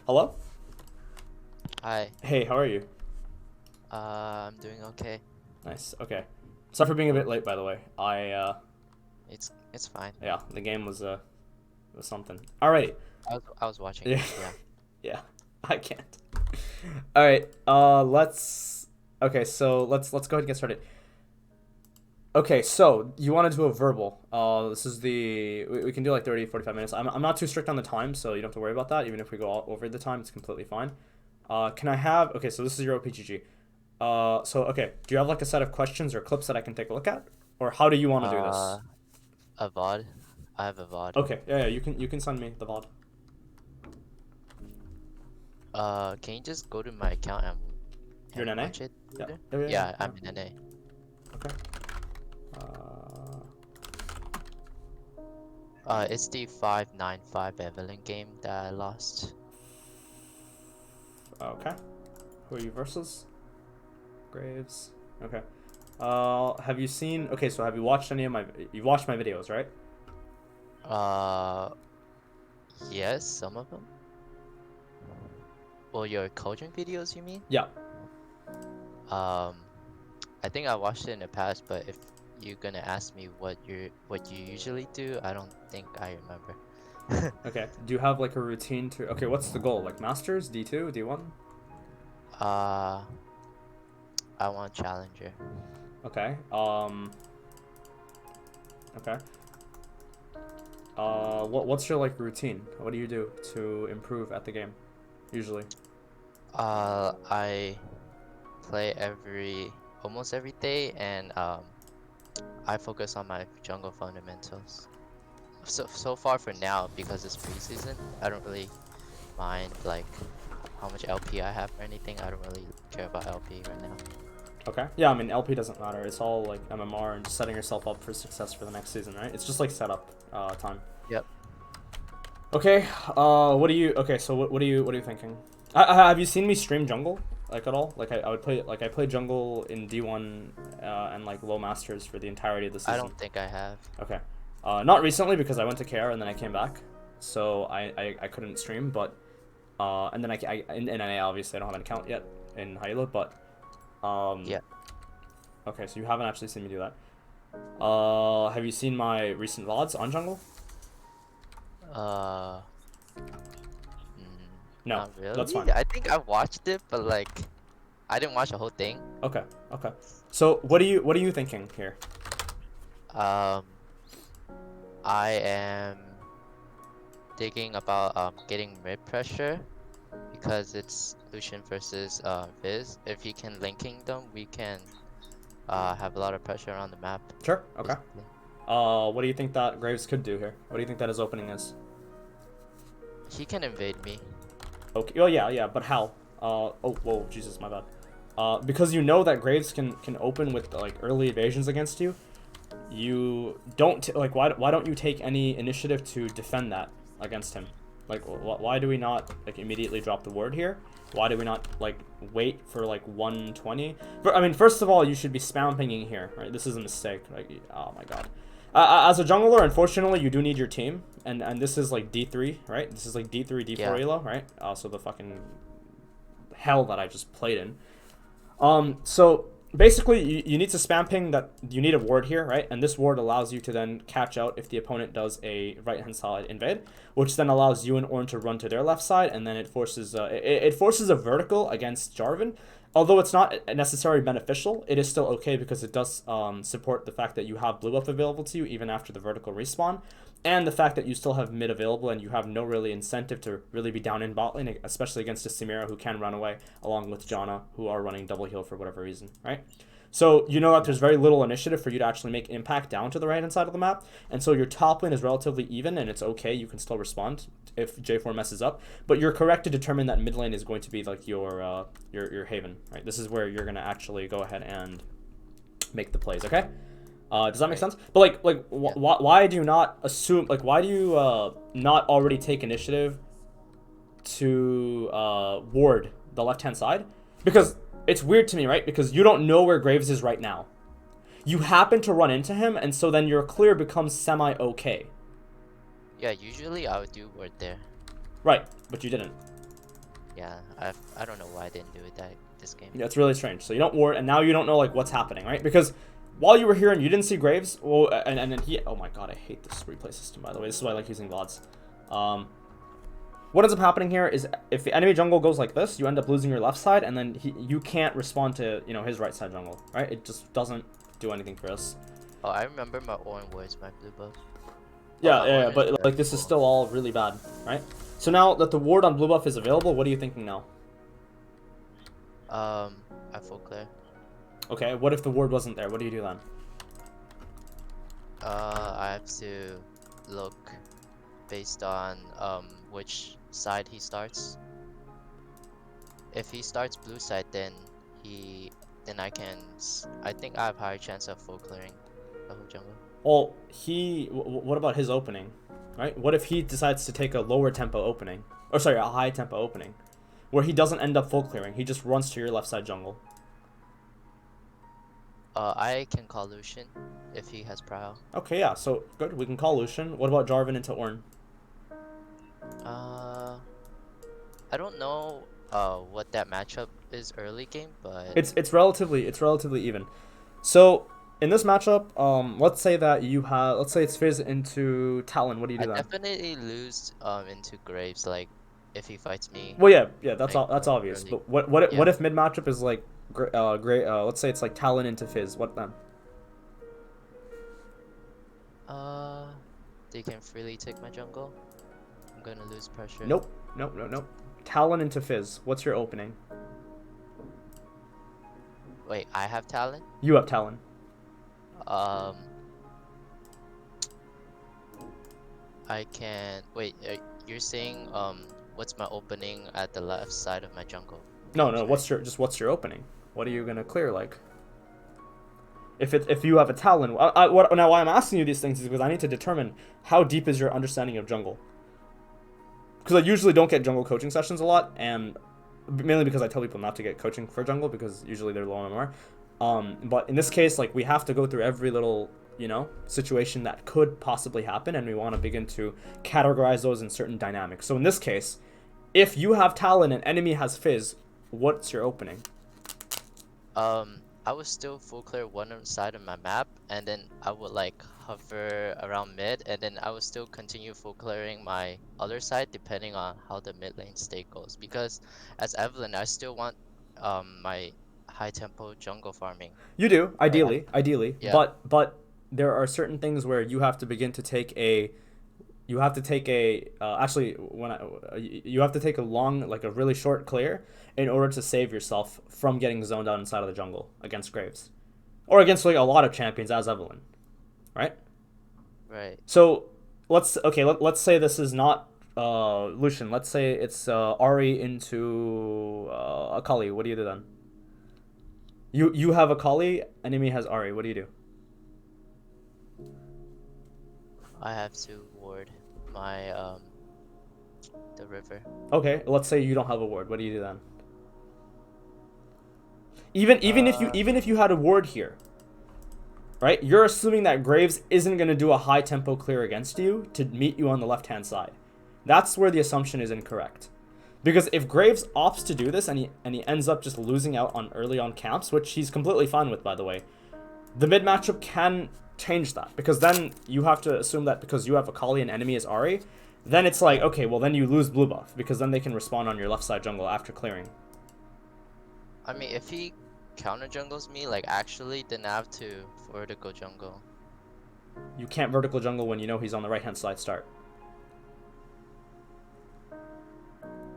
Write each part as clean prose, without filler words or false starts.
Hello? Hi. Hey, how are you? I'm doing okay. Nice. Okay. Sorry for being a bit late, by the way. It's fine. Yeah, the game was something. All right. I was watching Yeah. it. Yeah. Yeah. I can't. All right. Let's. Okay, so let's go ahead and get started. Okay, so you want to do a verbal. This is we can do like 30, 45 minutes. I'm not too strict on the time, so you don't have to worry about that. Even if we go over the time, it's completely fine. Can I have? Okay, so this is your OPGG. Okay, do you have like a set of questions or clips that I can take a look at, or how do you want to do Uh, this? a VOD. I have a VOD. Okay, yeah, you can send me the VOD. Can you just go to my account You're and in NA? watch it Yeah, there? yeah. Yeah, I'm in NA. Okay. Uh, It's the 595 Evelynn game that I lost. okay. Who are you versus? Graves. Okay. Have you seen? Okay, so have you watched any of my? You watched my videos, right? Uh, yes, some of them. Well, your coaching videos, you mean? Yeah. Um, I think I watched it in the past, but if you're gonna ask me what you usually do, I don't think I remember. Okay. Do you have like a routine to? Okay, what's the goal? Like masters, D2, D1? Uh, I want challenger. Okay. Okay. What's your like routine? What do you do to improve at the game? Usually. I play almost every day, and I focus on my jungle fundamentals. So far for now, because it's preseason, I don't really mind like how much LP I have or anything. I don't really care about LP right now. Okay. Yeah, I mean LP doesn't matter. It's all like MMR and just setting yourself up for success for the next season, right? It's just like setup time. Yep. Okay. What do you? Okay. So what are you thinking? Have you seen me stream jungle like at all? Like I would play like I played jungle in D1 and like low masters for the entirety of the I season. don't think I have. Okay. Not recently because I went to KR and then I came back, so I couldn't stream. But and then in NA obviously I don't have an account yet in Hyla, but um Yeah. okay, so you haven't actually seen me do that. Have you seen my recent VODs on jungle? Uh, No, not that's really. fine. I think I watched it, but like I didn't watch the whole thing. Okay, okay. So what are you thinking here? Um, I am thinking about getting mid pressure because it's Lucian versus Viz. If you can Link Kingdom, we can have a lot of pressure on the map, Sure. Okay. basically. What do you think that Graves could do here? What do you think that his opening is? He can invade me. Okay. Oh yeah, but how? Oh whoa, Jesus, my bad. Because you know that Graves can open with like early evasions against you. You don't like why don't you take any initiative to defend that against him? Like why do we not like immediately drop the ward here? Why do we not like wait for like 120? I mean, first of all, you should be spam pinging here, right? This is a mistake. Like, oh my god. As a jungler, unfortunately, you do need your team, and this is like D3, right? This is like D3, D4 Yeah. elo, right? So the fucking hell that I just played in. So basically, you need to spam ping that you need a ward here, right? And this ward allows you to then catch out if the opponent does a right-hand side invade, which then allows you and Ornn to run to their left side, and then it forces it forces a vertical against Jarvan. Although it's not necessarily beneficial, it is still okay because it does support the fact that you have blue buff available to you even after the vertical respawn, and the fact that you still have mid available and you have no really incentive to really be down in bot lane, especially against a Samira who can run away, along with Janna, who are running double heal for whatever reason, right? So you know that there's very little initiative for you to actually make impact down to the right hand side of the map, and so your top lane is relatively even, and it's okay. You can still respond if J4 messes up, but you're correct to determine that mid lane is going to be like your haven, right? This is where you're gonna actually go ahead and make the plays, okay? Does that make Right. sense? But Yeah. why do you not assume? Like, why do you not already take initiative to ward the left hand side? Because it's weird to me, right? Because you don't know where Graves is right now. You happen to run into him, and so then your clear becomes semi okay, Yeah. Usually I would do word there. right? But you didn't. Yeah, I don't know why I didn't do it this game. Yeah, it's really strange. So you don't ward, and now you don't know like what's happening, right? Because while you were here and you didn't see Graves, well, and then he. Oh my god, I hate this replay system. By the way, this is why I like using VODs. What ends up happening here is if the enemy jungle goes like this, you end up losing your left side, and then you can't respond to his right side jungle, right? It just doesn't do anything for us. Oh, I remember my orange wards, my blue buff. Yeah, but like this is still all really bad, right? So now that the ward on blue buff is available, what are you thinking now? I full clear. Okay, what if the ward wasn't there? What do you do then? I have to look based on which side he starts. If he starts blue side, then I think I have higher chance of full clearing the whole jungle. Well, what about his opening, right? What if he decides to take a lower tempo opening, or sorry, a high tempo opening, where he doesn't end up full clearing, he just runs to your left side jungle? I can call Lucian if he has prowl. Okay, yeah, so good, we can call Lucian. What about Jarvan into Ornn? I don't know what that matchup is early game, but It's relatively even. So in this matchup, let's say it's Fizz into Talon. What do you do I then? definitely lose into Graves, like if he fights me. Well, yeah, that's like, that's obvious. early. But what Yeah. if mid matchup is like let's say it's like Talon into Fizz. What then? They can freely take my jungle. I'm gonna lose pressure. Nope. Talon into Fizz. What's your opening? Wait, I have talent? You have Talon. I can wait. You're saying what's my opening at the left side of my jungle? No, Right? what's your opening? What are you gonna clear like? If you have a Talon, why I'm asking you these things is because I need to determine how deep is your understanding of jungle. Because I usually don't get jungle coaching sessions a lot, and mainly because I tell people not to get coaching for jungle because usually they're low on MMR. But in this case, like we have to go through every little situation that could possibly happen, and we want to begin to categorize those in certain dynamics. So in this case, if you have Talon and enemy has Fizz, what's your opening? I would still full clear one side of my map, and then I would like hover around mid, and then I would still continue full clearing my other side depending on how the mid lane state goes. Because as Evelynn, I still want my high tempo jungle farming. You do, ideally, Yeah. but there are certain things where you have to begin to take a you have to take a you have to take a long, like a really short clear in order to save yourself from getting zoned out inside of the jungle against Graves, or against like a lot of champions as Evelynn, right? Right. So let's say this is not Lucian. Let's say it's Ari into Akali. What do you do then? You have Akali, enemy has Ari. What do you do? I have to ward my the river. Okay, let's say you don't have a ward. What do you do then? Even if you had a ward here, right? You're assuming that Graves isn't going to do a high tempo clear against you to meet you on the left hand side. That's where the assumption is incorrect. Because if Graves opts to do this and he ends up just losing out on early on camps, which he's completely fine with, by the way, the mid matchup can change that. Because then you have to assume that because you have Akali and enemy is Ari, then it's like, okay, well then you lose blue buff, because then they can respawn on your left side jungle after clearing. I mean, if he counter jungles me, like actually, then I have to vertical jungle. You can't vertical jungle when you know he's on the right hand side start.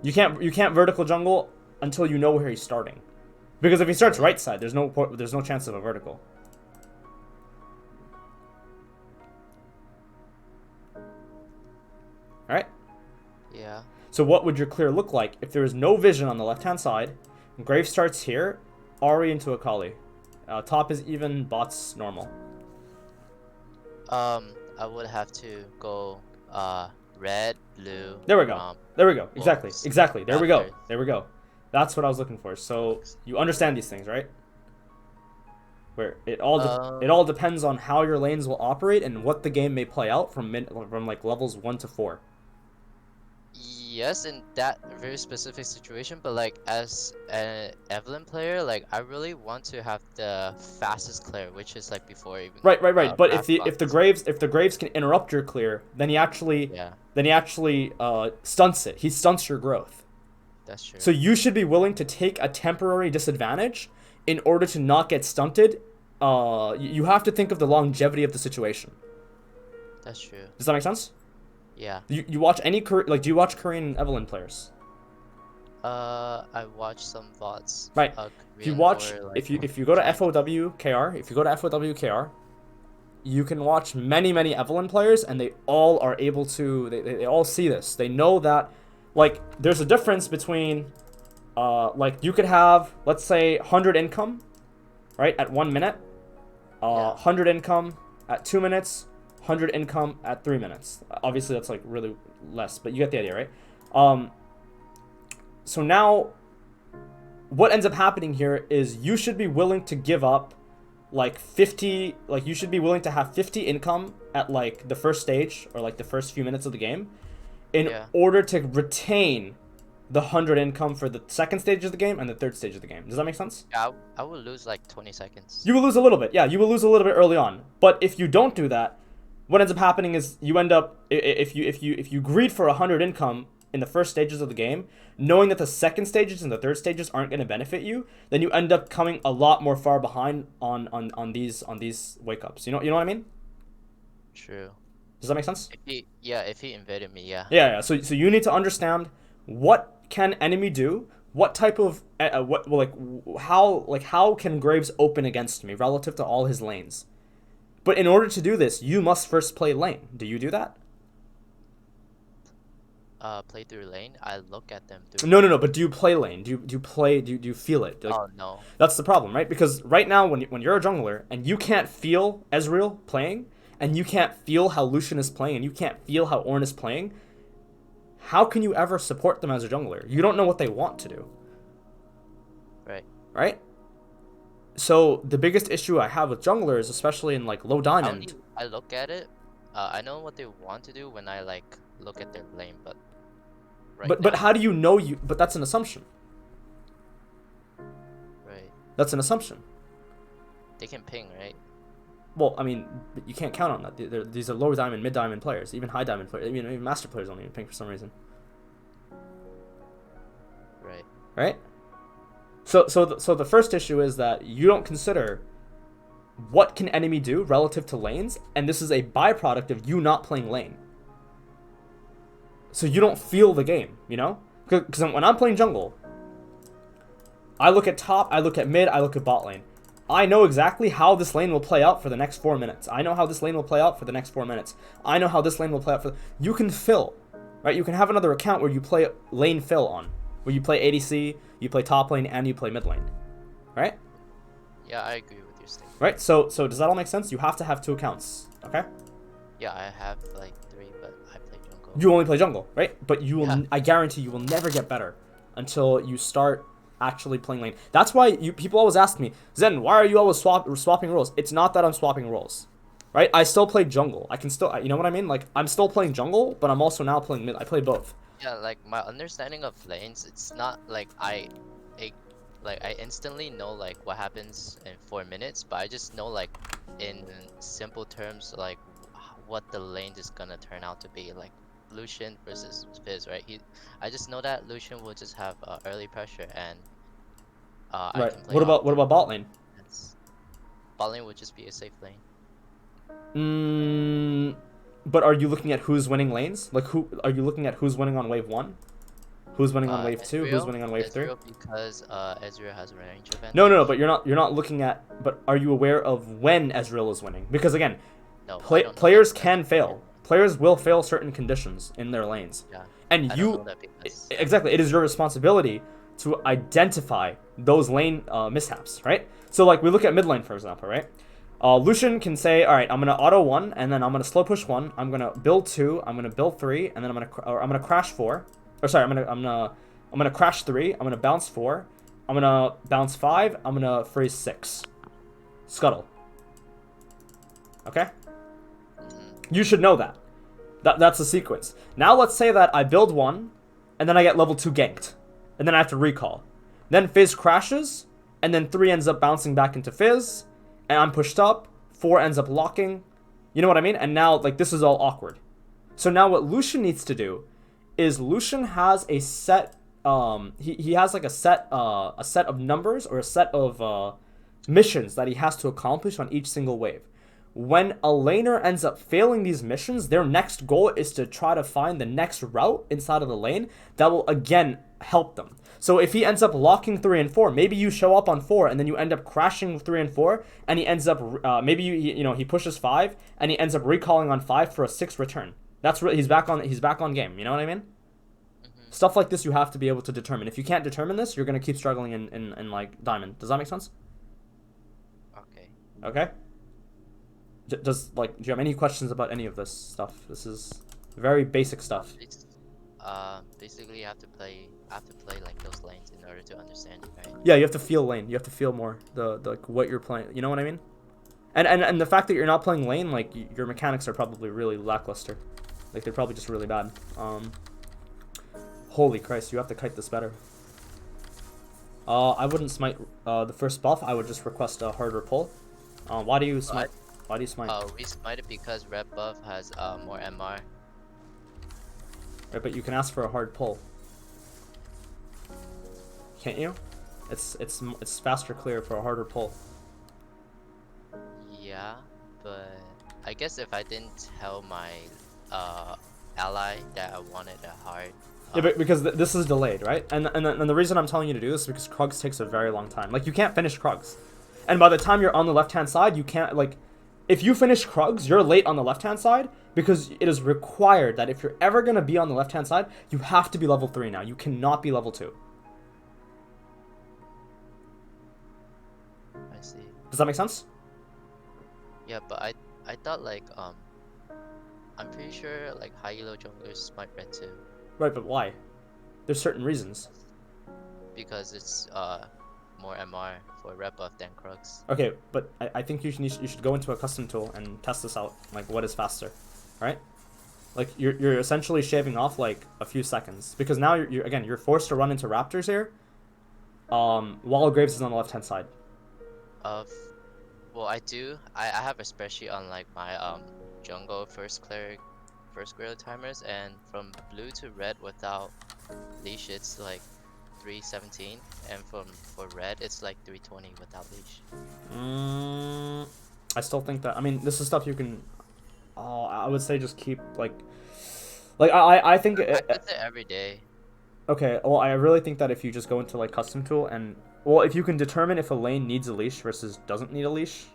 You can't vertical jungle until you know where he's starting, because if he starts right side, there's no chance of a vertical. All right. Yeah. So what would your clear look like if there is no vision on the left hand side? Grave starts here, Ari into Akali. Top is even, bots normal. I would have to go red, blue. There we go. Exactly. wolves, There we go. panthers. There we go. That's what I was looking for. So you understand these things, right? Where it all depends on how your lanes will operate and what the game may play out from like levels 1 to 4. yes, in that very specific situation, but like as an Evelynn player, like I really want to have the fastest clear, which is like before even Right. But Wrath if box. the Graves can interrupt your clear, Yeah, then he actually stunts it. He stunts your growth. that's true. So you should be willing to take a temporary disadvantage in order to not get stunted. You have to think of the longevity of the situation. That's true. Does that make sense? Yeah. You watch any like do you watch Korean Evelynn players? I watched some VODs, Right. If you Korean watch or like if you go to Chinese. FOWKR, if you go to FOWKR, you can watch many Evelynn players, and they all are able to they all see this. They know that like there's a difference between like you could have, let's say, 100 income, right, at 1 minute, Yeah. 100 income at 2 minutes, 100 income at 3 minutes. Obviously that's like really less, but you get the idea, right? So now what ends up happening here is you should be willing to give up like 50, like you should be willing to have 50 income at like the first stage or like the first few minutes of the game in Yeah. order to retain the 100 income for the second stage of the game and the third stage of the game. Does that make sense? Yeah, I would lose like 20 seconds. You will lose a little bit. Yeah, you will lose a little bit early on. But if you don't do that, what ends up happening is you end up if you greed for 100 income in the first stages of the game, knowing that the second stages and the third stages aren't going to benefit you, then you end up coming a lot more far behind on these wake ups. You know what I mean? True. Does that make sense? If he invaded me, yeah. Yeah. So you need to understand what can enemy do, what type of what how can Graves open against me relative to all his lanes. But in order to do this, you must first play lane. Do you do that? Play through lane. I look at them through. No. But do you play lane? Do you feel it? Like, Oh no. that's the problem, right? Because right now, when you're a jungler and you can't feel Ezreal playing, and you can't feel how Lucian is playing, and you can't feel how Ornn is playing, how can you ever support them as a jungler? You don't know what they want to do. Right. Right? So the biggest issue I have with junglers, especially in like low diamond, I look at it. I know what they want to do when I like look at their lane, but but now, how do you know you? But that's an assumption. right. That's an assumption. They can ping, right? Well, I mean, you can't count on that. These are low diamond, mid diamond players, even high diamond players. Even master players don't even ping for some reason. Right. Right. So the first issue is that you don't consider what can enemy do relative to lanes, and this is a byproduct of you not playing lane. So you don't feel the game, you know? Because when I'm playing jungle, I look at top, I look at mid, I look at bot lane. I know exactly how this lane will play out for the next 4 minutes. I know how this lane will play out for the next 4 minutes. I know how this lane will play out for... You can fill, right? You can have another account where you play lane fill on, where you play ADC, you play top lane, and you play mid lane, right? Yeah, I agree with your statement. Right? So does that all make sense? You have to have 2 accounts, okay? Yeah, I have like 3, but I play jungle. You only play jungle, right? But you will, Yeah. I guarantee you will never get better until you start actually playing lane. That's why people always ask me, Zen, why are you always swapping roles? It's not that I'm swapping roles, right? I still play jungle. I can still, you know what I mean? Like, I'm still playing jungle, but I'm also now playing mid. I play both. Yeah, like my understanding of lanes, it's not like I instantly know like what happens in 4 minutes, but I just know like in simple terms like what the lane is gonna turn out to be. Like Lucian versus Fizz, right? I just know that Lucian will just have early pressure, and I Right. can play What off about bot lane? defense. Bot lane would just be a safe lane. But are you looking at who's winning lanes? Like, who are you looking at? Who's winning on wave 1? Who's winning on wave 2? Who's winning on wave 3? Ezreal, because Ezreal has a range advantage. No. But you're not looking at. But are you aware of when Ezreal is winning? Because again, No, I don't know players that can because- fail. Players will fail certain conditions in their lanes. Yeah. And I you don't know that because exactly, it is your responsibility to identify those lane mishaps, right? So like we look at mid lane, for example, right? Lucian can say, all right, I'm gonna auto 1, and then I'm gonna slow push 1. I'm gonna build 2. I'm gonna build 3, and then I'm gonna crash 4. Or sorry, I'm gonna crash 3. I'm gonna bounce 4. I'm gonna bounce 5. I'm gonna freeze 6. Scuttle. Okay. You should know that. That's the sequence. Now let's say that I build 1, and then I get level 2 ganked. And then I have to recall. Then Fizz crashes, and then 3 ends up bouncing back into Fizz, and I'm pushed up, 4 ends up locking. You know what I mean? And now, like, this is all awkward. So now what Lucian needs to do is Lucian has a set, he has like a set of numbers or a set of missions that he has to accomplish on each single wave. When a laner ends up failing these missions, their next goal is to try to find the next route inside of the lane that will again help them. So if he ends up locking 3 and 4, maybe you show up on 4 and then you end up crashing 3 and 4, and he ends up maybe he pushes 5 and he ends up recalling on 5 for a 6 return. That's really, he's back on game. You know what I mean? Stuff like this you have to be able to determine. If you can't determine this, you're gonna keep struggling in like Diamond. Does that make sense? Okay. Okay. Do you have any questions about any of this stuff? This is very basic stuff. It's, basically you have to play like those lanes in order to understand it, right? Yeah, you have to feel lane. You have to feel more the like what you're playing. You know what I mean? And the fact that you're not playing lane, like your mechanics are probably really lackluster. Like they're probably just really bad. Holy Christ, you have to kite this better. I wouldn't smite the first buff. I would just request a harder pull. Why do you smite? Why do you smite? We smite it because red buff has more MR. Right, but you can ask for a hard pull. Can't you? It's faster clear for a harder pull. Yeah, but I guess if I didn't tell my ally that I wanted a hard. Yeah, but because this is delayed, right? And the reason I'm telling you to do this is because Krugs takes a very long time. Like you can't finish Krugs, and by the time you're on the left hand side, you can't like. If you finish Krugs, you're late on the left hand side because it is required that if you're ever gonna be on the left hand side, you have to be level 3 now. You cannot be level 2. I see. Does that make sense? Yeah, but I thought like I'm pretty sure like high elo junglers smite red too. Right, but why? There's certain reasons. Because it's more MR for red buff than Krugs. Okay, but I think you should go into a custom tool and test this out. Like, what is faster, right? Like, you're essentially shaving off like a few seconds because now you're forced to run into Raptors here. While Graves is on the left hand side. Well, I have a spreadsheet on like my jungle first gorilla timers, and from blue to red without leash it's like 317, and for red it's like 320 without leash. I still think that, I mean, this is stuff you can. I would say just keep like I think I do it every day. Okay, well, I really think that if you just go into like custom tool and if you can determine if a lane needs a leash versus doesn't need a leash,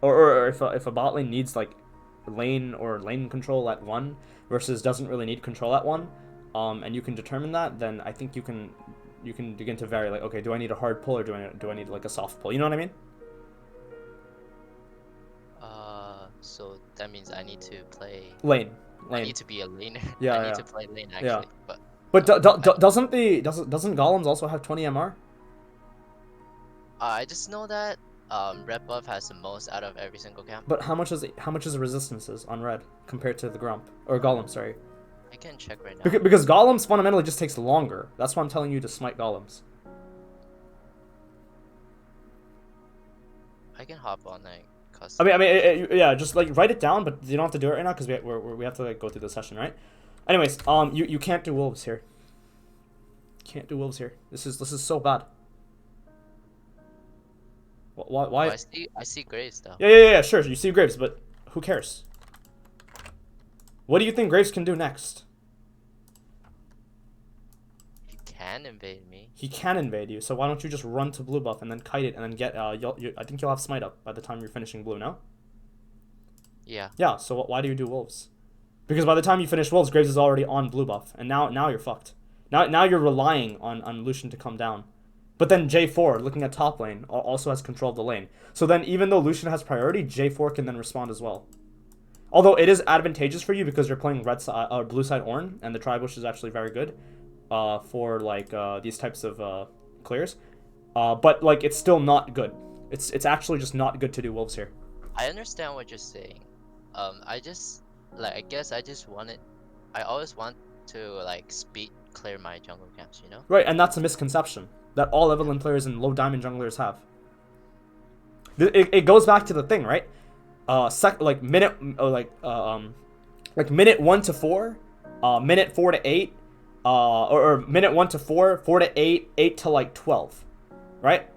or if a bot lane needs like lane control at 1 versus doesn't really need control at 1, and you can determine that, then I think you can begin to vary, like, okay, do I need a hard pull or do I need like a soft pull? You know what I mean? So that means I need to play Lane. I need to be a laner. Yeah, I need to play lane actually, yeah. but doesn't Golems also have 20 MR? I just know that red buff has the most out of every single camp. But how much is the resistances on red compared to the Grump or Golem? Sorry. I can check right now. Because Golems fundamentally just takes longer. That's why I'm telling you to smite Golems. I can hop on like custom. I mean, yeah, just like write it down, but you don't have to do it right now because we have to like go through the session, right? Anyways, you can't do wolves here. Can't do wolves here. This is so bad. Why? Oh, I see Graves though. Yeah, sure. You see Graves, but who cares? What do you think Graves can do next? He can invade me. He can invade you, so why don't you just run to blue buff and then kite it and then get I think you'll have smite up by the time you're finishing blue, no? Yeah. Yeah, so why do you do wolves? Because by the time you finish wolves, Graves is already on blue buff, and now you're fucked. Now you're relying on Lucian to come down. But then J4, looking at top lane, also has control of the lane. So then even though Lucian has priority, J4 can then respond as well. Although it is advantageous for you because you're playing blue side Ornn, and the Tribush is actually very good for like these types of clears. But like it's still not good. It's actually just not good to do wolves here. I understand what you're saying. I just like I guess I just wanted. I always want to like speed clear my jungle camps, you know? Right, and that's a misconception that all Evelynn players and low diamond junglers have. It goes back to the thing, right? Like minute 1 to 4, minute 4 to 8, or minute 1 to 4, 4 to 8, 8 to like 12, right?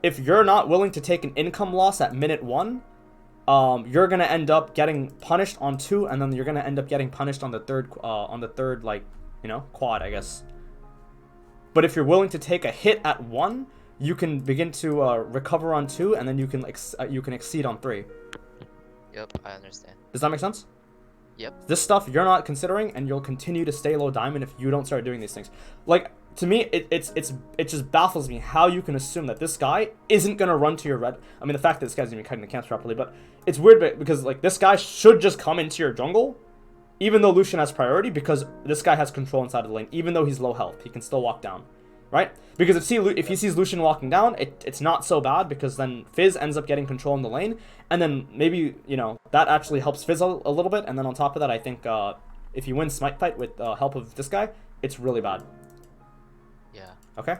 If you're not willing to take an income loss at minute 1, you're gonna end up getting punished on 2, and then you're gonna end up getting punished on the third like, you know, quad, I guess. But if you're willing to take a hit at 1, you can begin to recover on 2, and then you can exceed on 3. Yep, I understand. Does that make sense? Yep. This stuff you're not considering, and you'll continue to stay low diamond if you don't start doing these things. Like, to me, it just baffles me how you can assume that this guy isn't gonna run to your red. I mean, the fact that this guy's even cutting the camps properly, but it's weird because like this guy should just come into your jungle, even though Lucian has priority, because this guy has control inside of the lane. Even though he's low health, he can still walk down, right? Because if he sees Lucian walking down, it's not so bad, because then Fizz ends up getting control in the lane, and then maybe, you know, that actually helps Fizz a little bit. And then on top of that, I think if you win Smite Fight with help of this guy, it's really bad. Yeah. Okay.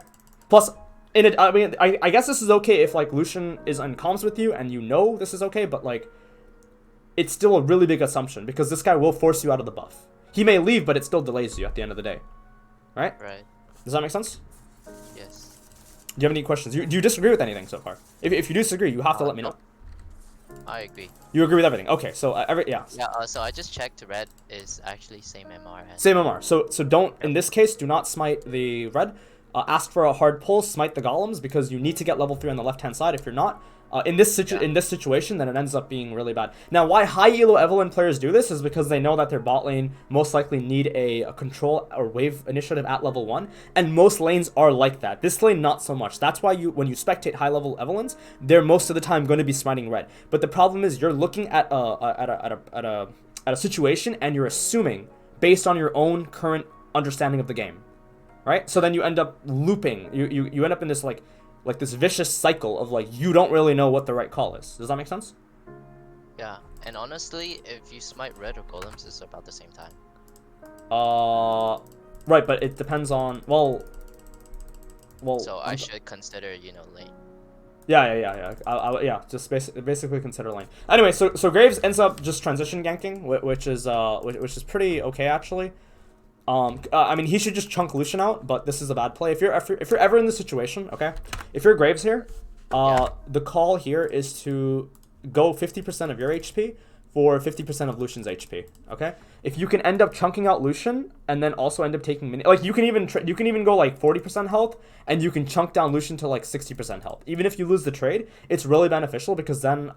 Plus, I mean, I guess this is okay if like Lucian is on comms with you and you know this is okay, but like, it's still a really big assumption, because this guy will force you out of the buff. He may leave, but it still delays you at the end of the day, right? Right. Does that make sense? Yes. Do you have any questions? Do you disagree with anything so far? If you disagree, you have to let me know. I agree. You agree with everything? Okay, so yeah. Yeah. So I just checked. Red is actually same MR as. Same MR. So don't, in this case, do not smite the red. Ask for a hard pull, smite the golems, because you need to get level 3 on the left-hand side. If you're not, in this situation, then it ends up being really bad. Now, why high elo Evelynn players do this is because they know that their bot lane most likely need a control or wave initiative at level 1, and most lanes are like that. This lane, not so much. That's why when you spectate high-level Evelynns, they're most of the time going to be smiting red. But the problem is you're looking at a situation, and you're assuming based on your own current understanding of the game. Right? So then you end up looping. You end up in this like this vicious cycle of like, you don't really know what the right call is. Does that make sense? Yeah, and honestly, if you smite red or golems, it's about the same time. Right, but it depends on well. So I should consider, you know, lane. Yeah. Just basically consider lane. Anyway, so Graves ends up just transition ganking, which is pretty okay actually. I mean, he should just chunk Lucian out, but this is a bad play. If you're ever in this situation, okay, if you're Graves here, the call here is to go 50% of your HP for 50% of Lucian's HP. Okay, if you can end up chunking out Lucian and then also end up taking like you can even go like 40% health, and you can chunk down Lucian to like 60% health. Even if you lose the trade, it's really beneficial, because then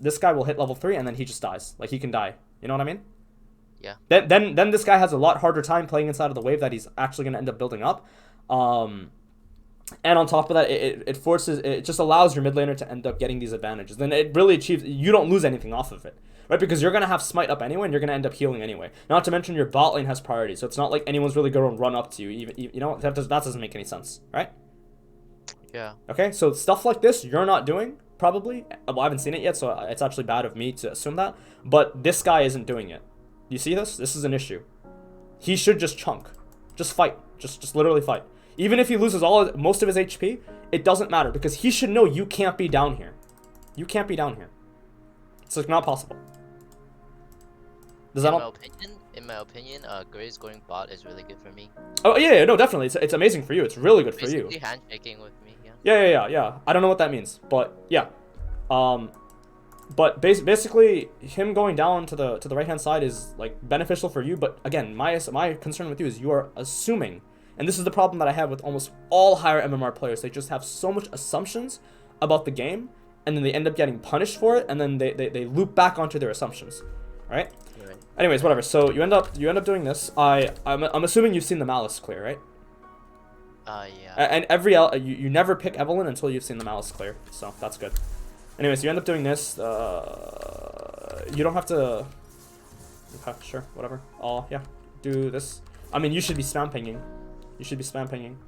this guy will hit level 3 and then he just dies. Like, he can die. You know what I mean? Yeah. Then this guy has a lot harder time playing inside of the wave that he's actually going to end up building up. And on top of that, it just allows your mid laner to end up getting these advantages. Then it really achieves, you don't lose anything off of it, right? Because you're going to have smite up anyway, and you're going to end up healing anyway. Not to mention your bot lane has priority, so it's not like anyone's really going to run up to you. Even you know, that doesn't make any sense, right? Yeah. Okay, so stuff like this you're not doing, probably. Well, I haven't seen it yet, so it's actually bad of me to assume that. But this guy isn't doing it. You see this? This is an issue. He should just chunk. Just fight. Just literally fight. Even if he loses most of his HP, it doesn't matter, because he should know you can't be down here. You can't be down here. It's like not possible. Does that in my opinion, Graves going bot is really good for me. Oh yeah, no, definitely. It's amazing for you. It's really good for you. Basically handshaking with me, yeah. Yeah. I don't know what that means, but yeah. But basically, him going down to the right hand side is like beneficial for you. But again, my concern with you is you are assuming, and this is the problem that I have with almost all higher MMR players. They just have so much assumptions about the game, and then they end up getting punished for it, and then they loop back onto their assumptions, right? Right. Anyways, whatever. So you end up doing this. I'm assuming you've seen the Malice clear, right? Yeah. And you never pick Evelynn until you've seen the Malice clear, so that's good. Anyways, you end up doing this. You don't have to. Okay, sure, whatever. Yeah, do this. I mean, you should be spam pinging. You should be spam pinging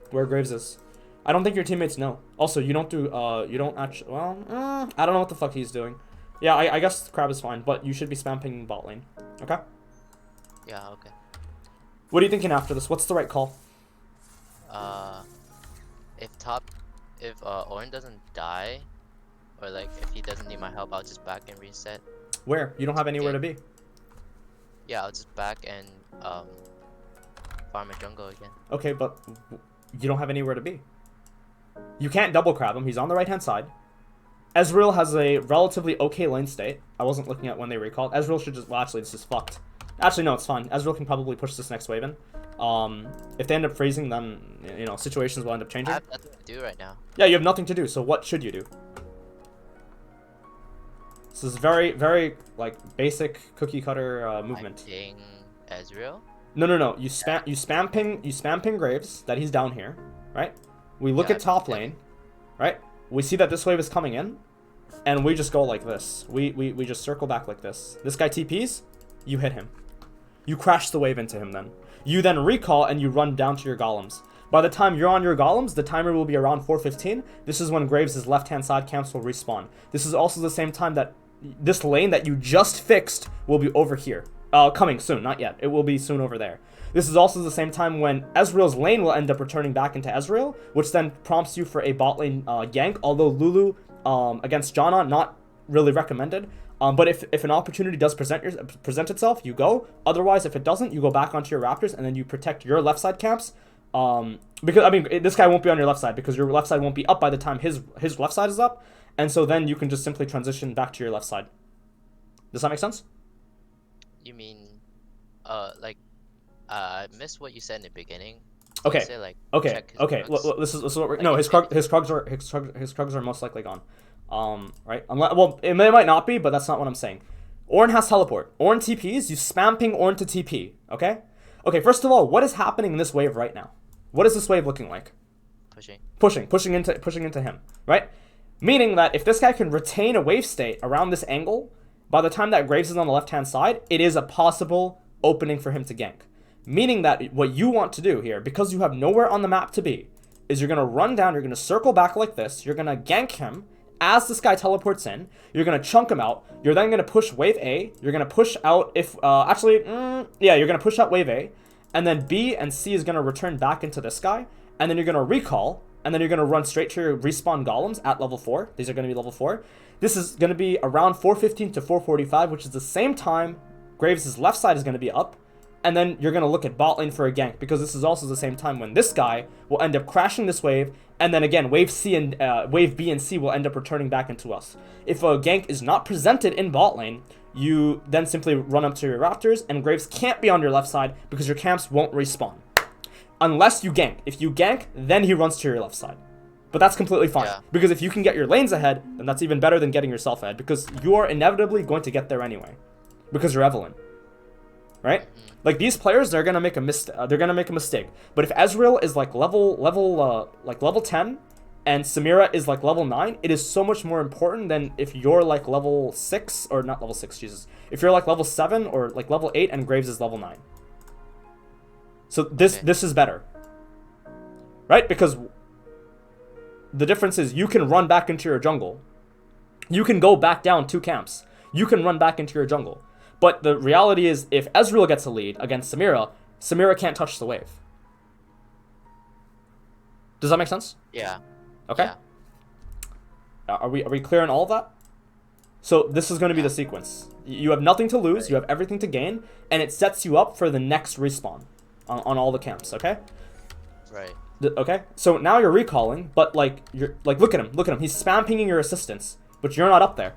where Graves is. I don't think your teammates know. Also, you don't do. You don't actually. Well, I don't know what the fuck he's doing. Yeah, I guess Crab is fine, but you should be spam pinging bot lane. Okay. Yeah. Okay. What are you thinking after this? What's the right call? If Orin doesn't die, or like if he doesn't need my help, I'll just back and reset. Where? You don't have anywhere to be. Yeah, I'll just back and farm a jungle again. Okay, but you don't have anywhere to be. You can't double crab him. He's on the right hand side. Ezreal has a relatively okay lane state. I wasn't looking at when they recalled. Ezreal should just... Well, actually, this is fucked. Actually, no, it's fine. Ezreal can probably push this next wave in. If they end up freezing, then, you know, situations will end up changing. I have nothing to do right now. Yeah, you have nothing to do, so what should you do? This is very, very, like, basic cookie cutter movement. Ping Ezreal? No. You spam ping Graves, that he's down here, right? We look at top lane, right? We see that this wave is coming in, and we just go like this. We just circle back like this. This guy TPs, you hit him. You crash the wave into him then. You then recall and you run down to your golems. By the time you're on your golems, the timer will be around 4:15. This is when Graves' left-hand side camps will respawn. This is also the same time that this lane that you just fixed will be over here. Coming soon, not yet. It will be soon over there. This is also the same time when Ezreal's lane will end up returning back into Ezreal, which then prompts you for a bot lane gank, although Lulu against Janna, not really recommended. But if an opportunity does present itself, you go. Otherwise, if it doesn't, you go back onto your Raptors, and then you protect your left side camps. Because, I mean, this guy won't be on your left side, because your left side won't be up by the time his left side is up. And so then you can just simply transition back to your left side. Does that make sense? You mean, I missed what you said in the beginning. Okay. Say, like, Okay. This is what we're... No, his Krugs are most likely gone. Right? Well, it might not be, but that's not what I'm saying. Ornn has teleport. Ornn TPs, you spam ping Ornn to TP, okay? Okay, first of all, what is happening in this wave right now? What is this wave looking like? Pushing into him, right? Meaning that if this guy can retain a wave state around this angle, by the time that Graves is on the left-hand side, it is a possible opening for him to gank. Meaning that what you want to do here, because you have nowhere on the map to be, is you're going to run down, you're going to circle back like this, you're going to gank him as this guy teleports in, you're going to chunk him out, you're then going to push wave A, you're going to push out you're going to push out wave A, and then B and C is going to return back into this guy, and then you're going to recall, and then you're going to run straight to your respawn golems at level 4. These are going to be level 4. This is going to be around 4:15 to 4:45, which is the same time Graves' left side is going to be up. And then you're going to look at bot lane for a gank, because this is also the same time when this guy will end up crashing this wave, and then again, wave B and C will end up returning back into us. If a gank is not presented in bot lane, you then simply run up to your Raptors, and Graves can't be on your left side because your camps won't respawn. Unless you gank. If you gank, then he runs to your left side. But that's completely fine, because if you can get your lanes ahead, then that's even better than getting yourself ahead, because you are inevitably going to get there anyway, because you're Evelynn. Right? Like, these players, they're gonna make a mistake. But if Ezreal is like level 10 and Samira is like level 9, it is so much more important than if you're like level 6, or not level 6, Jesus. If you're like level 7 or like level 8 and Graves is level 9. So this is better. Right? Because the difference is you can run back into your jungle. You can go back down 2 camps. You can run back into your jungle. But the reality is, if Ezreal gets a lead against Samira, Samira can't touch the wave. Does that make sense? Yeah. Okay. Yeah. Are we clear on all of that? So this is going to be the sequence. You have nothing to lose, you have everything to gain, and it sets you up for the next respawn on all the camps, okay? Right. Okay? So now you're recalling, but like look at him. He's spam pinging your assistants, but you're not up there.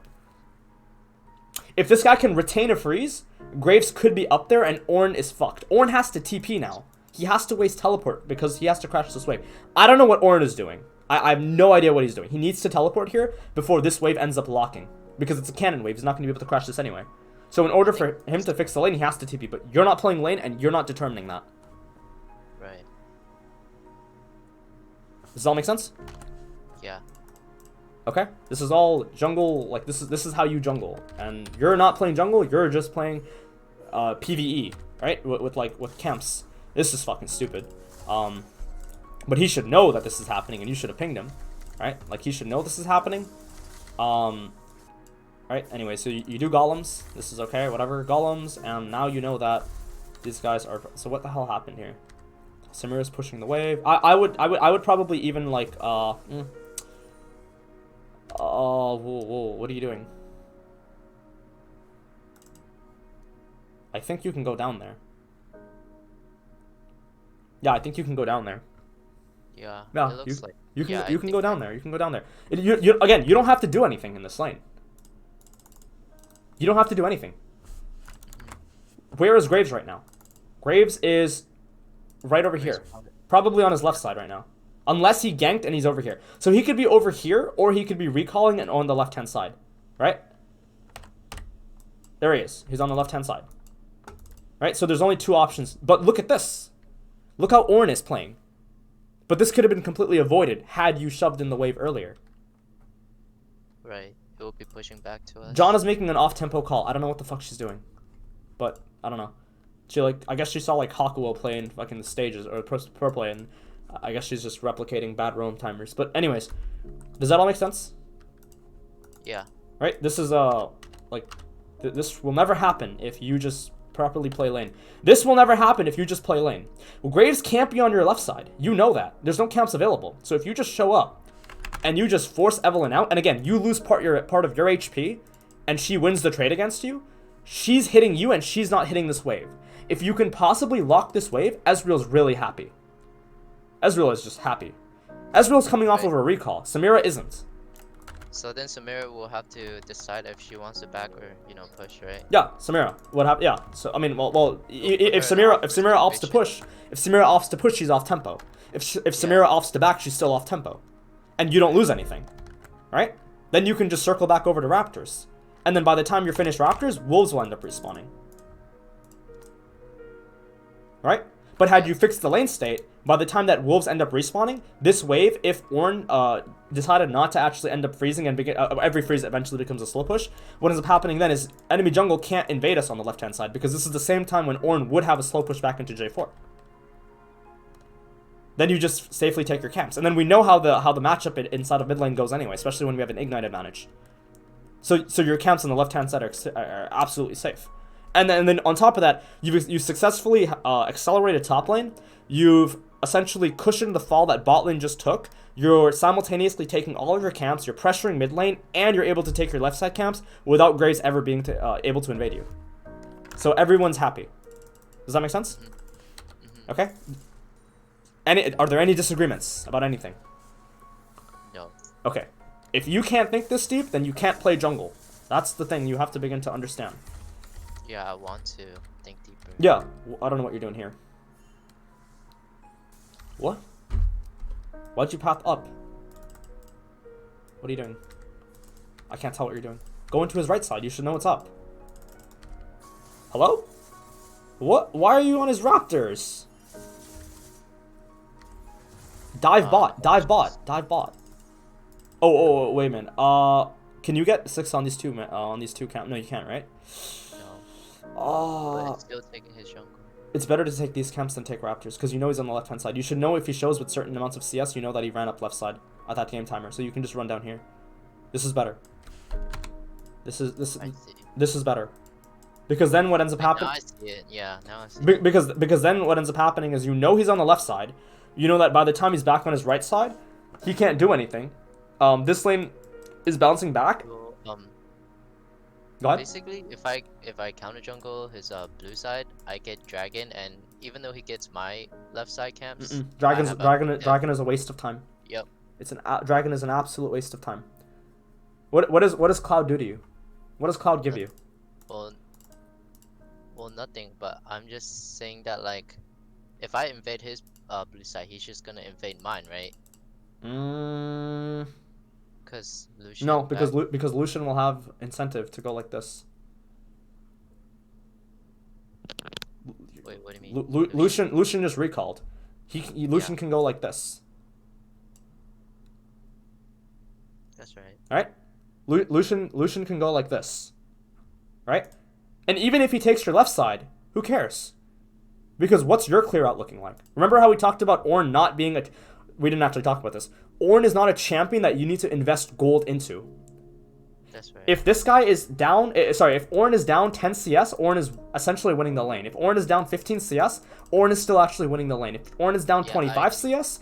If this guy can retain a freeze, Graves could be up there and Ornn is fucked. Ornn has to TP now. He has to waste teleport because he has to crash this wave. I don't know what Ornn is doing. I have no idea what he's doing. He needs to teleport here before this wave ends up locking, because it's a cannon wave. He's not going to be able to crash this anyway. So in order for him to fix the lane, he has to TP, but you're not playing lane and you're not determining that. Right. Does this all make sense? Yeah. Okay, this is all jungle. Like this is how you jungle, and you're not playing jungle. You're just playing PVE, right? With camps. This is fucking stupid. But he should know that this is happening, and you should have pinged him, right? Like, he should know this is happening. Right. Anyway, so you do golems. This is okay. Whatever, golems, and now you know that These guys are. So what the hell happened here? Samira's pushing the wave. I would probably even like Oh, whoa, what are you doing? I think you can go down there. Yeah, I think you can go down there. Yeah. Yeah, It looks like. you can Yeah, you I can think go down there. You can go down there. Again, you don't have to do anything in this lane. You don't have to do anything. Where is Graves right now? Graves is right over here. Probably on his left side right now. Unless he ganked and he's over here. So he could be over here, or he could be recalling and on the left-hand side. Right? There he is. He's on the left-hand side. Right? So there's only two options. But look at this. Look how Ornn is playing. But this could have been completely avoided had you shoved in the wave earlier. Right. It will be pushing back to us. John is making an off-tempo call. I don't know what the fuck she's doing. But, I don't know. She, like, I guess she saw, like, Hakuo playing fucking the stages, or pro play, and I guess she's just replicating bad roam timers. But anyways, does that all make sense? Yeah. Right? This is, this will never happen if you just properly play lane. This will never happen if you just play lane. Well, Graves can't be on your left side. You know that. There's no camps available. So if you just show up, and you just force Evelynn out, and again, you lose part of your HP, and she wins the trade against you, she's hitting you, and she's not hitting this wave. If you can possibly lock this wave, Ezreal's really happy. Ezreal is just happy. Ezreal's coming off of a recall. Samira isn't. So then Samira will have to decide if she wants to back or, push, right? Yeah, Samira. What happened? Yeah. So I mean, if Samira opts to push, she's off tempo. If Samira opts to back, she's still off tempo, and you don't lose anything, right? Then you can just circle back over to Raptors, and then by the time you're finished Raptors, Wolves will end up respawning, right? But had you fixed the lane state, by the time that Wolves end up respawning, this wave, if Ornn decided not to actually end up freezing and begin, every freeze eventually becomes a slow push, what ends up happening then is enemy jungle can't invade us on the left-hand side, because this is the same time when Ornn would have a slow push back into J4. Then you just safely take your camps. And then we know how the matchup inside of mid lane goes anyway, especially when we have an ignite advantage. So your camps on the left-hand side are absolutely safe. And then on top of that, you successfully accelerated top lane. You've essentially cushioned the fall that bot lane just took. You're simultaneously taking all of your camps, you're pressuring mid lane, and you're able to take your left side camps without Graves ever being able to invade you. So everyone's happy. Does that make sense? Okay. Are there any disagreements about anything? No. Okay. If you can't think this deep, then you can't play jungle. That's the thing you have to begin to understand. Yeah, I want to think deeper. Yeah. I don't know what you're doing here. What? Why'd you path up? What are you doing? I can't tell what you're doing. Go into his right side. You should know what's up. Hello? What? Why are you on his Raptors? Dive bot. Oh, wait a minute. Can you get 6 on these two camp? No, you can't, right? But it's still taking his jungle. It's better to take these camps than take Raptors, because you know he's on the left-hand side. You should know if he shows with certain amounts of CS, you know that he ran up left side at that game timer, so you can just run down here. This is better. This is better. Because then what ends up happening... Now I see it. Yeah, now I see it. Because then what ends up happening is you know he's on the left side. You know that by the time he's back on his right side, he can't do anything. This lane is bouncing back. Go ahead. Basically, if I counter jungle his blue side, I get dragon, and even though he gets my left side camps, dragon is a waste of time. Yep. Dragon is an absolute waste of time. What does Cloud do to you? What does Cloud give you? Well, nothing. But I'm just saying that, like, if I invade his blue side, he's just gonna invade mine, right? Because Lucian. No, because Lucian will have incentive to go like this. Wait, what do you mean? Lucian just recalled. Lucian can go like this. That's right. All right. Lucian can go like this. Right? And even if he takes your left side, who cares? Because what's your clear out looking like? Remember how we talked about Ornn not being a... We didn't actually talk about this. Ornn is not a champion that you need to invest gold into. That's right. If this guy is down, sorry, if Ornn is down 10 CS, Ornn is essentially winning the lane. If Ornn is down 15 CS, Ornn is still actually winning the lane. If Ornn is down 25 CS,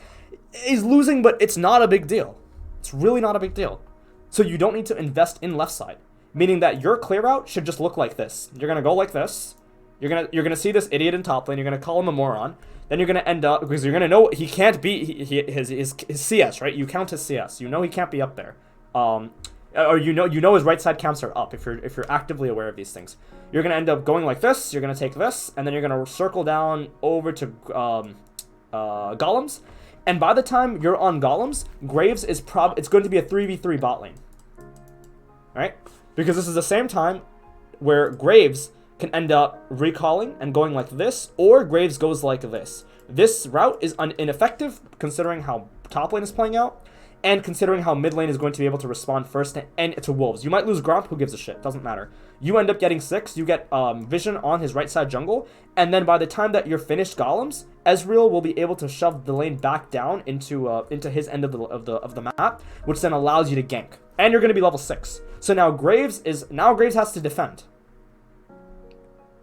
he's losing, but it's not a big deal. It's really not a big deal. So you don't need to invest in left side, meaning that your clear out should just look like this. You're gonna go like this. You're gonna see this idiot in top lane. You're gonna call him a moron. Then you're gonna end up, because you're gonna know he can't be his CS, right? You count his CS. You know he can't be up there. Or you know his right side counts are up if you're actively aware of these things. You're gonna end up going like this. You're gonna take this, and then you're gonna circle down over to golems. And by the time you're on golems, Graves is it's going to be a 3v3 bot lane, right? Because this is the same time where Graves can end up recalling and going like this, or Graves goes like this. This route is ineffective considering how top lane is playing out, and considering how mid lane is going to be able to respond first and to wolves. You might lose Gromp, who gives a shit, doesn't matter. You end up getting 6, you get vision on his right side jungle, and then by the time that you're finished golems, Ezreal will be able to shove the lane back down into his end of the map, which then allows you to gank. And you're going to be level 6. So now Graves has to defend.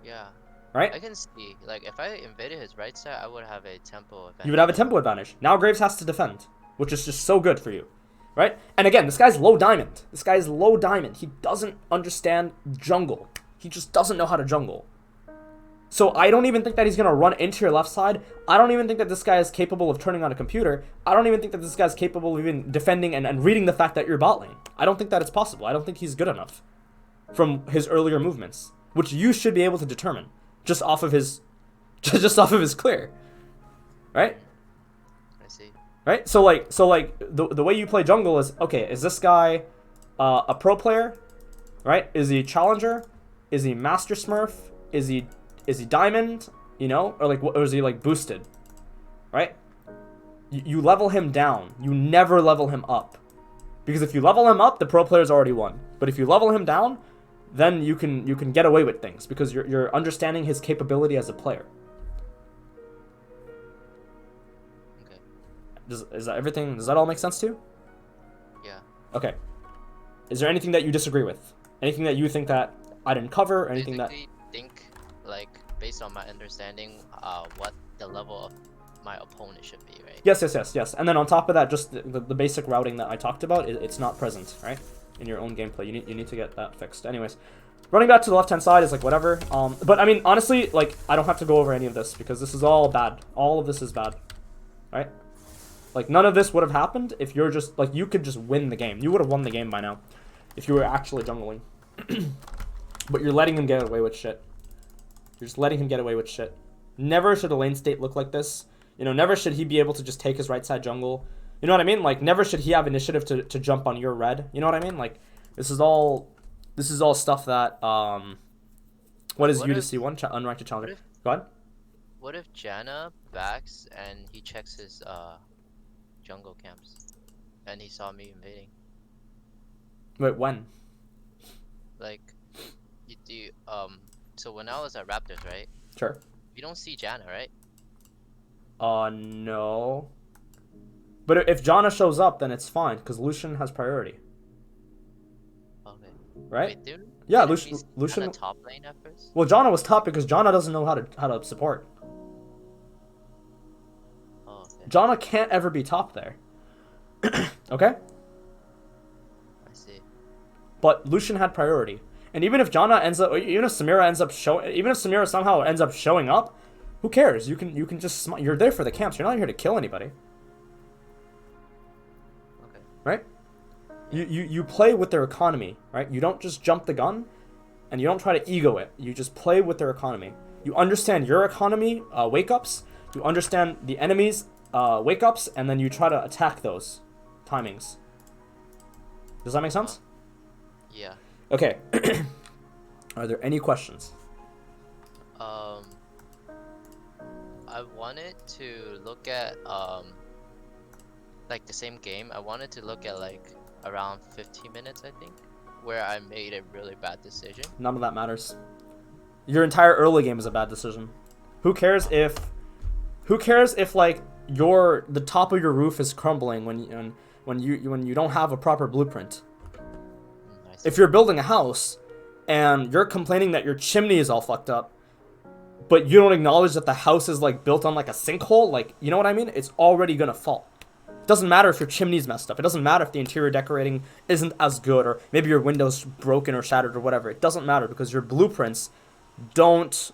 Yeah. Right? I can see, like, if I invaded his right side, I would have a tempo advantage. You would have a tempo advantage. Now Graves has to defend, which is just so good for you, right? And again, this guy's low diamond. This guy's low diamond. He doesn't understand jungle. He just doesn't know how to jungle. So I don't even think that he's going to run into your left side. I don't even think that this guy is capable of turning on a computer. I don't even think that this guy's capable of even defending and reading the fact that you're bot lane. I don't think that it's possible. I don't think he's good enough from his earlier movements, which you should be able to determine just off of his clear, right? I see. Right? So the way you play jungle is, okay, is this guy a pro player? Right? Is he a challenger? Is he master smurf? Is he diamond? You know? Or is he like boosted? Right? You level him down. You never level him up. Because if you level him up, the pro player's already won. But if you level him down, then you can get away with things because you're understanding his capability as a player. Okay. Is that everything? Does that all make sense to you? Yeah. Okay. Is there anything that you disagree with? Anything that you think that I didn't cover? Or anything Basically, think, like, based on my understanding, what the level of my opponent should be, right? Yes. And then on top of that, just the basic routing that I talked about, it's not present, right? In your own gameplay. You need to get that fixed. Anyways, running back to the left-hand side is like whatever. But I mean, honestly, like, I don't have to go over any of this because this is all bad. All of this is bad, right? Like, none of this would have happened if you're just, like, you could just win the game. You would have won the game by now if you were actually jungling. But you're letting him get away with shit. You're just letting him get away with shit. Never should a lane state look like this. You know, never should he be able to just take his right side jungle. You know what I mean? Like, never should he have initiative to jump on your red. You know what I mean? Like, this is all stuff that, what is UDC1? Unranked challenger. Go ahead. What if Janna backs and he checks his, jungle camps, and he saw me invading? Wait, when? Like, so when I was at Raptors, right? Sure. You don't see Janna, right? No. But if Janna shows up, then it's fine, because Lucian has priority. Okay. Right? Wait, dude, yeah, Lucian top lane at first? Well, Janna was top because Janna doesn't know how to support. Oh, okay. Janna can't ever be top there. Okay? I see. But Lucian had priority. And even if Samira somehow ends up showing up, who cares? You can just you're there for the camps. You're not here to kill anybody. Okay. Right? You play with their economy, right? You don't just jump the gun, and you don't try to ego it. You just play with their economy. You understand your economy wake-ups. You understand the enemy's wake-ups, and then you try to attack those timings. Does that make sense? Yeah. Okay. Are there any questions? I wanted to look at like the same game. I wanted to look at like around 15 minutes, I think, where I made a really bad decision. None of that matters. Your entire early game is a bad decision. Who cares if like the top of your roof is crumbling when you don't have a proper blueprint? I If you're building a house and you're complaining that your chimney is all fucked up, but you don't acknowledge that the house is like built on like a sinkhole, like, you know what I mean? It's already gonna fall. It doesn't matter if your chimney's messed up. It doesn't matter if the interior decorating isn't as good, or maybe your window's broken or shattered or whatever. It doesn't matter because your blueprints don't,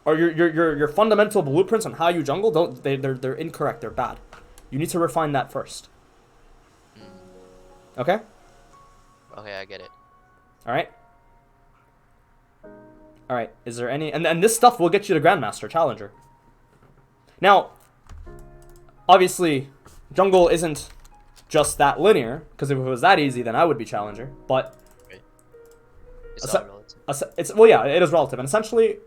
or your fundamental blueprints on how you jungle they're incorrect. They're bad. You need to refine that first. Okay? Okay, I get it. All right. All right. Is there any? And this stuff will get you to Grandmaster Challenger. Now, obviously, jungle isn't just that linear. Because if it was that easy, then I would be Challenger. But Right. It's all relative. it's well, yeah, it is relative. And essentially,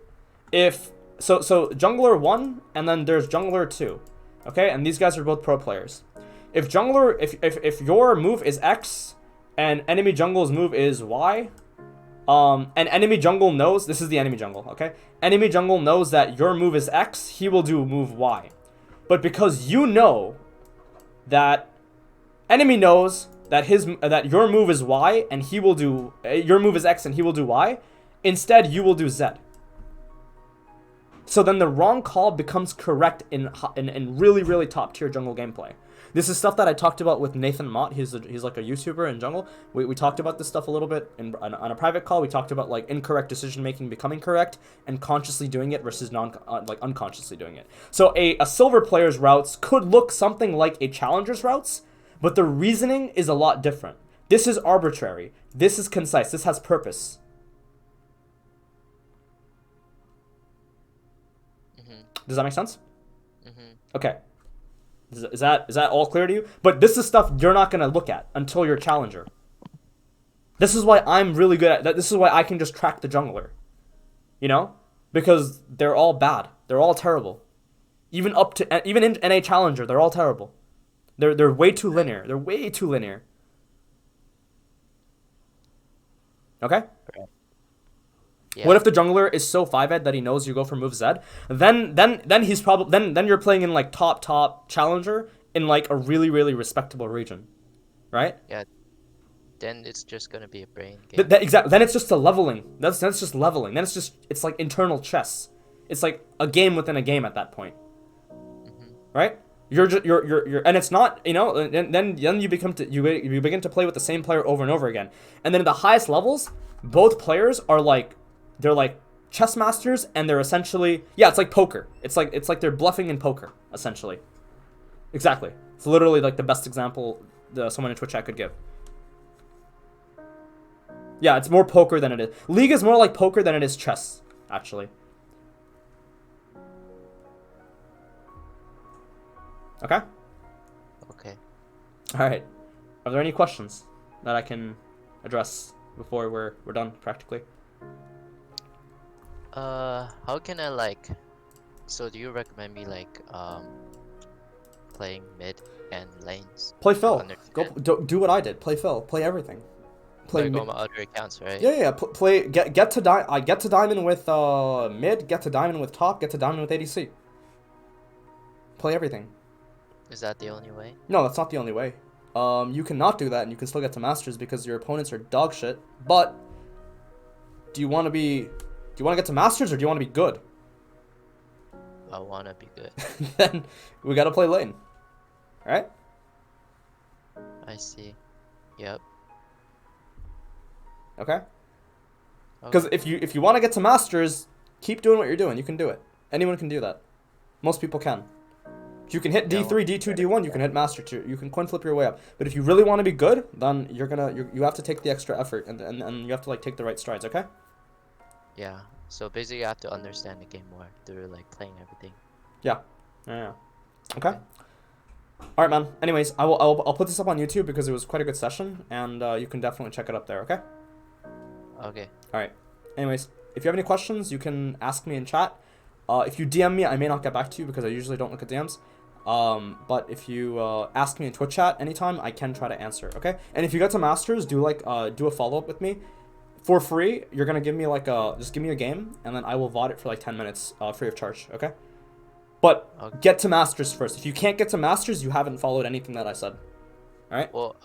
if so jungler 1 and then there's jungler 2. Okay, and these guys are both pro players. If jungler, if your move is X and enemy jungle's move is Y, and enemy jungle knows, this is the enemy jungle, okay? Enemy jungle knows that your move is X, he will do move Y. But because you know that enemy knows that that your move is Y and he will do your move is X and he will do Y, instead you will do Z. So then the wrong call becomes correct in really, really top tier jungle gameplay. This is stuff that I talked about with Nathan Mott. He's like a YouTuber in jungle. We talked about this stuff a little bit on a private call. We talked about like incorrect decision making becoming correct and consciously doing it versus like unconsciously doing it. So a silver player's routes could look something like a challenger's routes, but the reasoning is a lot different. This is arbitrary. This is concise. This has purpose. Does that make sense? Okay. Is that all clear to you? But this is stuff you're not going to look at until you're Challenger. This is why I'm really good at that. This is why I can just track the jungler. You know? Because they're all bad. They're all terrible. Even in NA Challenger, they're all terrible. They're way too linear. They're way too linear. Okay? Yeah. What if the jungler is so 5-ed that he knows you go for move Z? Then he's probably then you're playing in like top challenger in like a really, really respectable region, right? Yeah. Then it's just gonna be a brain game. Exactly. Then it's just a leveling. That's just leveling. Then it's like internal chess. It's like a game within a game at that point, right? You're and it's not, you know. And then you begin to play with the same player over and over again. And then at the highest levels, both players are like. They're like chess masters, and they're essentially, yeah, it's like poker. It's like they're bluffing in poker, essentially. Exactly. It's literally like the best example someone in Twitch chat could give. Yeah, it's more poker than it is. League is more like poker than it is chess, actually. Okay? Okay. Alright. Are there any questions that I can address before we're done, practically? How can I like, so do you recommend me like, playing mid and lanes? Play Phil. Do what I did. Play Phil. Play everything. Play go on my other accounts, right? Yeah. Play get to diamond with mid. Get to diamond with top. Get to diamond with ADC. Play everything. Is that the only way? No, that's not the only way. You cannot do that, and you can still get to masters because your opponents are dog shit. But do you want to get to masters or do you want to be good? I want to be good. Then we gotta play lane. Alright? I see. Yep. Okay? Because if you want to get to masters, keep doing what you're doing. You can do it. Anyone can do that. Most people can. If you can hit D3, D2, D1, you can hit master 2. You can coin flip your way up. But if you really want to be good, then you have to take the extra effort and you have to like take the right strides, okay? Yeah. So basically I have to understand the game more through like playing everything. Yeah. Okay. Alright, man. Anyways, I'll put this up on YouTube because it was quite a good session, and you can definitely check it up there, okay? Okay. Alright. Anyways, if you have any questions, you can ask me in chat. If you DM me, I may not get back to you because I usually don't look at DMs. But if you ask me in Twitch chat anytime, I can try to answer, okay? And if you get to Masters, do a follow-up with me. For free, you're gonna give me like just give me a game, and then I will VOD it for like 10 minutes, free of charge, okay? But get to Masters first. If you can't get to Masters, you haven't followed anything that I said. Alright? Well,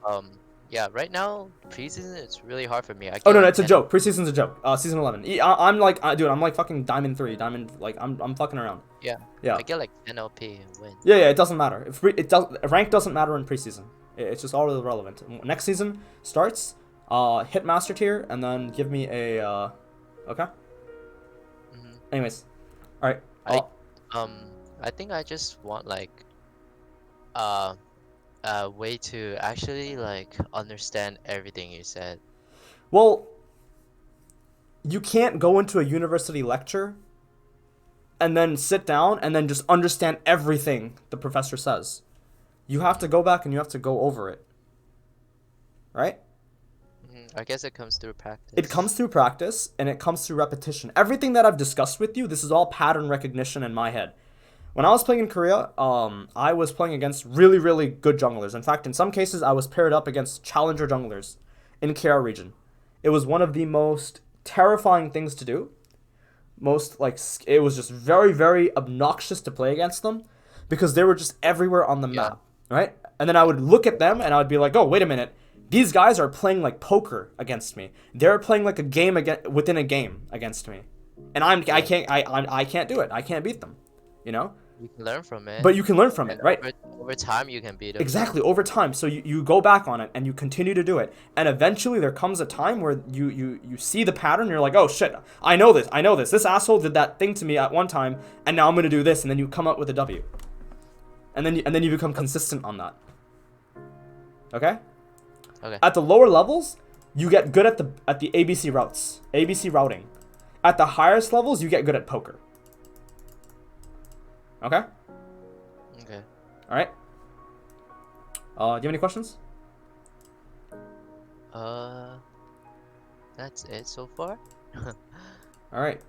Yeah, right now preseason it's really hard for me. I Oh get no, like it's a 10. joke. Preseason's a joke. Season 11. I'm like, dude, I'm like fucking Diamond 3, Diamond. Like, I'm fucking around. Yeah, Yeah. I get like 10 LP and win. Yeah, yeah. It doesn't matter. It does. Rank doesn't matter in preseason. It's just all irrelevant. Next season starts. Hit master tier and then give me a. Okay. Hmm. Anyways, all right. I I think I just want like uh a way to actually like understand everything you said. Well, you can't go into a university lecture and then sit down and then just understand everything the professor says. You have to go back and you have to go over it. Right? I guess it comes through practice. It comes through practice and it comes through repetition. Everything that I've discussed with you, this is all pattern recognition in my head. When I was playing in Korea, I was playing against really, really good junglers. In fact, in some cases, I was paired up against challenger junglers in KR region. It was one of the most terrifying things to do. It was just very, very obnoxious to play against them because they were just everywhere on the Yeah. map, right? And then I would look at them and I would be like, oh, wait a minute. These guys are playing like poker against me. They're playing like a game within a game against me, and I can't do it. I can't beat them, you know. You can learn from it. But you can learn from it, And right? over time you can beat them. Exactly, over time. So you go back on it and you continue to do it, and eventually there comes a time where you see the pattern. You're like, oh shit, I know this. This asshole did that thing to me at one time, and now I'm gonna do this, and then you come up with a W, and then you become consistent on that. Okay. Okay. At the lower levels, you get good at the ABC routes, ABC routing. At the highest levels, you get good at poker. Okay? Okay. All right. Do you have any questions? That's it so far. All right.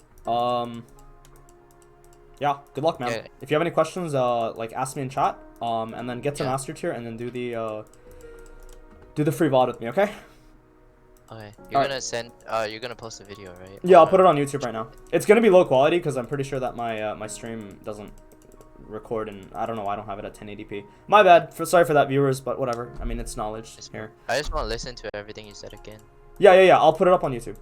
Yeah, good luck, man. Yeah. If you have any questions, like ask me in chat, and then get to Yeah. master tier and then do the free VOD with me, okay? Okay. You're gonna post a video, right? Yeah, I'll put it on YouTube right now. It's gonna be low quality because I'm pretty sure that my stream doesn't record, and I don't know why I don't have it at 1080p. My bad. Sorry for that, viewers, but whatever. I mean, it's knowledge here. I just want to listen to everything you said again. Yeah. I'll put it up on YouTube.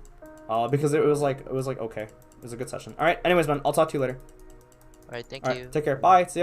Because it was like okay. It was a good session. All right. Anyways, man, I'll talk to you later. Alright, thank All you. right. Take care. Bye. See ya.